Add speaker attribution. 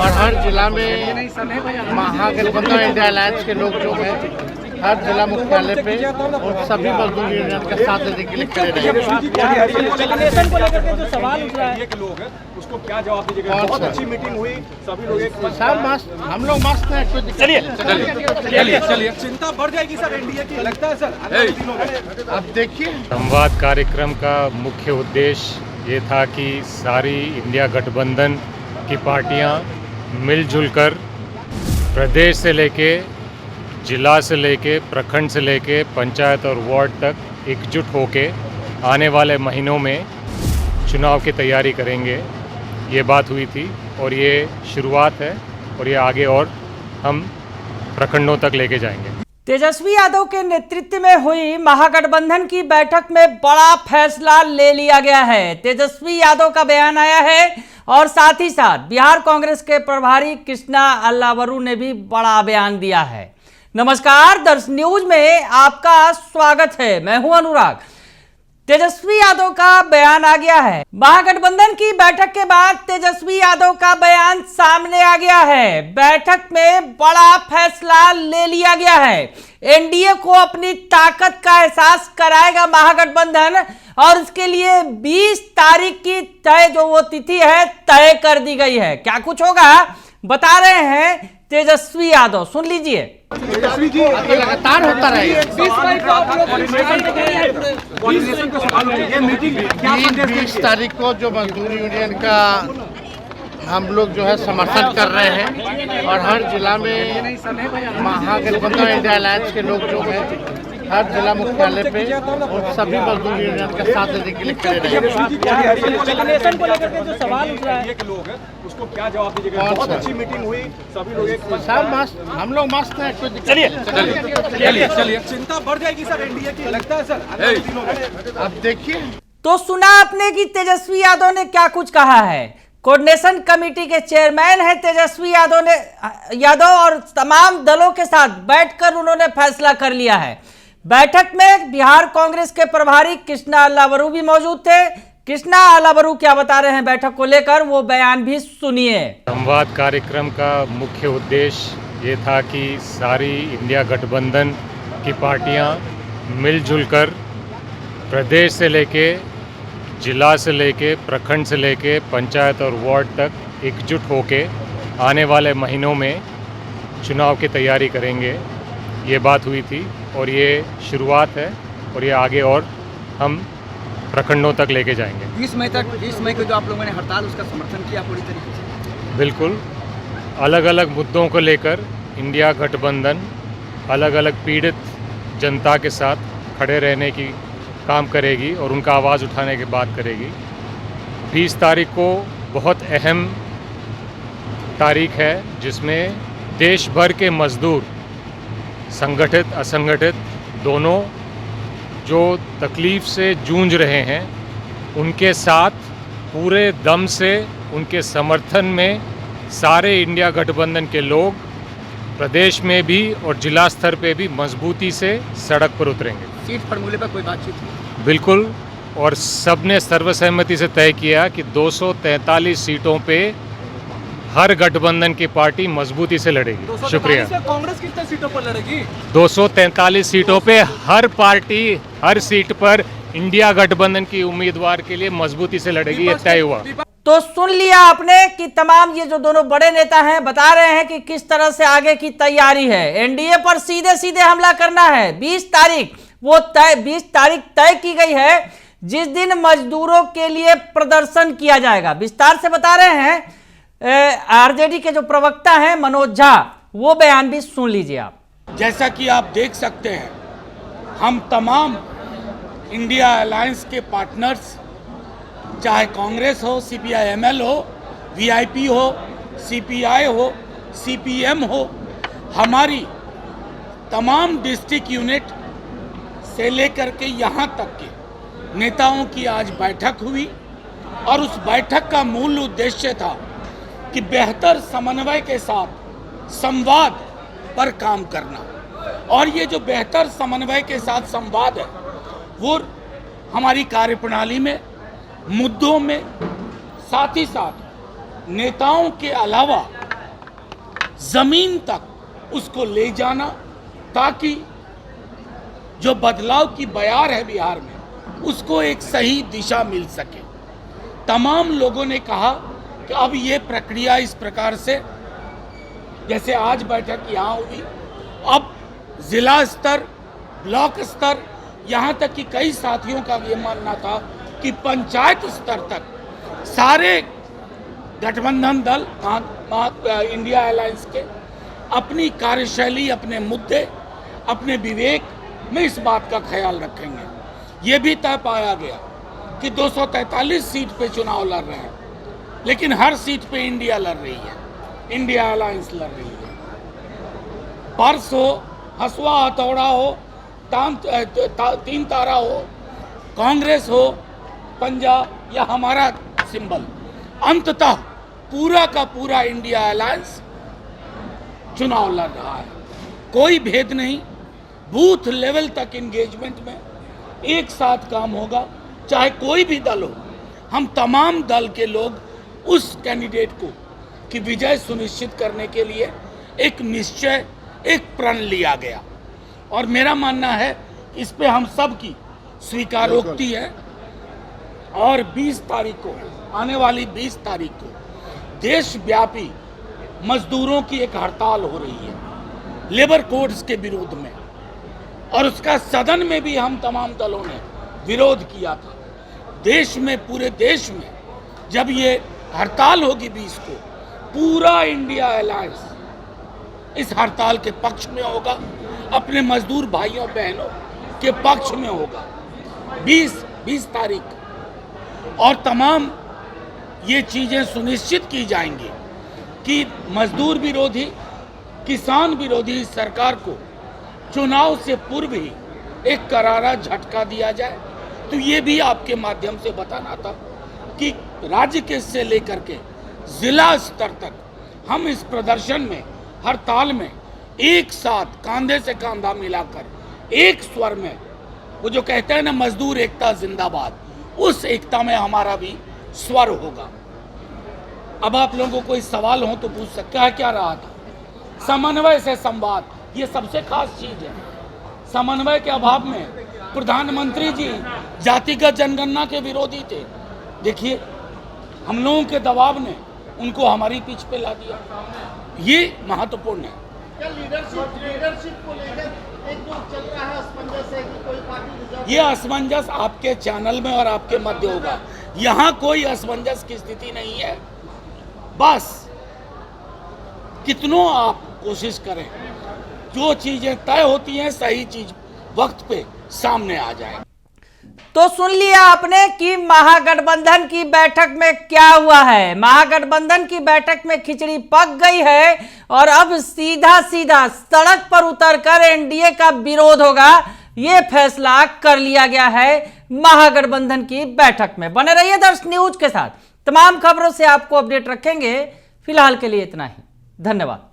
Speaker 1: और हर जिला में महागठबंधन इंडिया अलायंस के लोग जो हैं हर जिला मुख्यालय पे और सभी मजदूर यूनियन का साथ देने के लिए खड़े रहेंगे।
Speaker 2: को लेकर के जो सवाल उठ रहा है कि लोग हैं उसको क्या जवाब दीजिएगा? बहुत अच्छी मीटिंग हुई, सभी लोग एक
Speaker 1: सब मस्त, हम लोग मस्त हैं।
Speaker 2: चलिए चिंता बढ़ जाएगी सर एनडीए की, लगता है सर?
Speaker 1: अब देखिए,
Speaker 3: संवाद कार्यक्रम का मुख्य उद्देश्य ये था कि सारी इंडिया गठबंधन की पार्टियां मिलजुल कर प्रदेश से लेके जिला से लेके प्रखंड से लेके पंचायत और वार्ड तक एकजुट होके आने वाले महीनों में चुनाव की तैयारी करेंगे। ये बात हुई थी और ये शुरुआत है और ये आगे और हम प्रखंडों तक लेके जाएंगे।
Speaker 4: तेजस्वी यादव के नेतृत्व में हुई महागठबंधन की बैठक में बड़ा फैसला ले लिया गया है। तेजस्वी यादव का बयान आया है और साथ ही साथ बिहार कांग्रेस के प्रभारी कृष्णा अल्लावरू ने भी बड़ा बयान दिया है। नमस्कार, दर्श न्यूज में आपका स्वागत है। मैं हूं अनुराग। तेजस्वी यादव का बयान आ गया है। महागठबंधन की बैठक के बाद तेजस्वी यादव का बयान सामने आ गया है। बैठक में बड़ा फैसला ले लिया गया है। एनडीए को अपनी ताकत का एहसास कराएगा महागठबंधन और इसके लिए 20 तारीख की तय जो वो तिथि है तय कर दी गई है। क्या कुछ होगा बता रहे हैं तेजस्वी यादव, सुन लीजिए।
Speaker 1: तेजस्वी जी लगातार होता रहेगा। 20 तारीख को जो मजदूर यूनियन का हम लोग जो है समर्थन कर रहे हैं और हर जिला में महागठबंधन इंडिया अलायंस के लोग जो हैं हर जिला मुख्यालय पे और सभी मजदूर यूनियन का साथ देने के लिए खड़े रहेंगे।
Speaker 2: को लेकर के जो सवाल उठ रहा है कि लोग हैं उसको क्या जवाब दीजिएगा? बहुत अच्छी मीटिंग हुई, सभी लोग एक
Speaker 1: सब मस्त, हम लोग मस्त हैं।
Speaker 2: चलिए चिंता बढ़ जाएगी सर एनडीए की, लगता है सर?
Speaker 1: अब देखिए,
Speaker 4: तो सुना आपने कि तेजस्वी यादव ने क्या कुछ कहा है। कोऑर्डिनेशन कमेटी के चेयरमैन है तेजस्वी यादव और तमाम दलों के साथ बैठकर उन्होंने फैसला कर लिया है। बैठक में बिहार कांग्रेस के प्रभारी कृष्णा अल्लावरू भी मौजूद थे। कृष्णा अल्लावरू क्या बता रहे हैं बैठक को लेकर, वो बयान भी सुनिए।
Speaker 3: संवाद कार्यक्रम का मुख्य उद्देश्य ये था कि सारी इंडिया गठबंधन की पार्टियां मिलजुल कर प्रदेश से लेके जिला से लेके प्रखंड से लेके पंचायत और वार्ड तक एकजुट होके आने वाले महीनों में चुनाव की तैयारी करेंगे। ये बात हुई थी और ये शुरुआत है और ये आगे और हम प्रखंडों तक लेके जाएंगे।
Speaker 5: 20 मई को जो आप लोगों ने हड़ताल उसका समर्थन किया पूरी तरीके से?
Speaker 3: बिल्कुल, अलग अलग मुद्दों को लेकर इंडिया गठबंधन अलग अलग पीड़ित जनता के साथ खड़े रहने की काम करेगी और उनका आवाज़ उठाने की बात करेगी। 20 तारीख को बहुत अहम तारीख है जिसमें देश भर के मजदूर संगठित असंगठित दोनों जो तकलीफ़ से जूझ रहे हैं उनके साथ पूरे दम से उनके समर्थन में सारे इंडिया गठबंधन के लोग प्रदेश में भी और जिला स्तर पे भी मजबूती से सड़क पर उतरेंगे।
Speaker 5: सीट फॉर्मूले पर कोई बातचीत नहीं?
Speaker 3: बिल्कुल, और सबने सर्वसहमति से तय किया कि 243 सीटों पे हर गठबंधन की पार्टी मजबूती से लड़ेगी। शुक्रिया।
Speaker 2: कांग्रेस कितने सीटों पर लड़ेगी?
Speaker 3: 243 सीटों पे हर पार्टी हर सीट पर इंडिया गठबंधन की उम्मीदवार के लिए मजबूती से लड़ेगी, ये तय हुआ।
Speaker 4: तो सुन लिया आपने कि तमाम ये जो दोनों बड़े नेता हैं बता रहे हैं कि किस तरह से आगे की तैयारी है। एनडीए पर सीधे सीधे हमला करना है। 20 तारीख वो 20 तारीख तय की गई है जिस दिन मजदूरों के लिए प्रदर्शन किया जाएगा। विस्तार से बता रहे हैं आरजेडी के जो प्रवक्ता हैं मनोज झा, वो बयान भी सुन लीजिए आप।
Speaker 6: जैसा कि आप देख सकते हैं, हम तमाम इंडिया अलायंस के पार्टनर्स, चाहे कांग्रेस हो, CPI-ML हो, VIP हो, CPI हो, CPM हो, हमारी तमाम डिस्ट्रिक्ट यूनिट से लेकर के यहाँ तक के नेताओं की आज बैठक हुई और उस बैठक का मूल उद्देश्य था कि बेहतर समन्वय के साथ संवाद पर काम करना। और ये जो बेहतर समन्वय के साथ संवाद है वो हमारी कार्यप्रणाली में, मुद्दों में, साथ ही साथ नेताओं के अलावा जमीन तक उसको ले जाना, ताकि जो बदलाव की बयार है बिहार में उसको एक सही दिशा मिल सके। तमाम लोगों ने कहा कि अब ये प्रक्रिया इस प्रकार से, जैसे आज बैठक यहाँ हुई, अब जिला स्तर, ब्लॉक स्तर, यहाँ तक कि कई साथियों का ये मानना था कि पंचायत स्तर तक सारे गठबंधन दल इंडिया अलायंस के अपनी कार्यशैली, अपने मुद्दे, अपने विवेक में इस बात का ख्याल रखेंगे। ये भी तय पाया गया कि 243 सीट पे चुनाव लड़ रहे हैं, लेकिन हर सीट पे इंडिया लड़ रही है, इंडिया अलायंस लड़ रही है। पर्स हो, हसुआ हथौड़ा हो, तीन तारा हो, कांग्रेस हो, पंजा या हमारा सिंबल, अंततः पूरा का पूरा इंडिया अलायंस चुनाव लड़ रहा है। कोई भेद नहीं, बूथ लेवल तक एंगेजमेंट में एक साथ काम होगा, चाहे कोई भी दल हो। हम तमाम दल के लोग उस कैंडिडेट को की विजय सुनिश्चित करने के लिए एक निश्चय, एक प्रण लिया गया, और मेरा मानना है इस पे हम सब की स्वीकारोक्ति है। और 20 तारीख को, आने वाली 20 तारीख को देशव्यापी मजदूरों की एक हड़ताल हो रही है लेबर कोड्स के विरोध में, और उसका सदन में भी हम तमाम दलों ने विरोध किया था। देश में, पूरे देश में जब ये हड़ताल होगी 20 को, पूरा इंडिया अलायंस इस हड़ताल के पक्ष में होगा, अपने मजदूर भाइयों बहनों के पक्ष में होगा 20 तारीख। और तमाम ये चीजें सुनिश्चित की जाएंगी कि मजदूर विरोधी, किसान विरोधी सरकार को चुनाव से पूर्व ही एक करारा झटका दिया जाए। तो ये भी आपके माध्यम से बताना था कि राज्य के से लेकर के जिला स्तर तक हम इस प्रदर्शन में, हड़ताल में एक साथ कंधे से कंधा मिलाकर एक स्वर में, वो जो कहते हैं ना मजदूर एकता जिंदाबाद, उस एकता में हमारा भी स्वर होगा। अब आप लोगों को कोई सवाल हो तो पूछ सकते हैं। क्या रहा था? समन्वय से संवाद, ये सबसे खास चीज है। समन्वय के अभाव में प्रधानमंत्री जी जातिगत जनगणना के विरोधी थे। देखिए, हम लोगों के दबाव ने उनको हमारी पीछ पे ला दिया। ये महत्वपूर्ण है।
Speaker 1: लीडरशिप को लेकर एक जो चल रहा है असमंजस है कि कोई पार्टी,
Speaker 6: ये असमंजस आपके चैनल में और आपके मध्य होगा। यहाँ कोई असमंजस की स्थिति नहीं है। बस कितनों आप कोशिश करें, जो चीजें तय होती हैं सही चीज वक्त पे सामने आ जाए।
Speaker 4: तो सुन लिया आपने कि महागठबंधन की बैठक में क्या हुआ है। महागठबंधन की बैठक में खिचड़ी पक गई है और अब सीधा सीधा सड़क पर उतरकर एनडीए का विरोध होगा, ये फैसला कर लिया गया है महागठबंधन की बैठक में। बने रहिए दर्श न्यूज के साथ, तमाम खबरों से आपको अपडेट रखेंगे। फिलहाल के लिए इतना ही, धन्यवाद।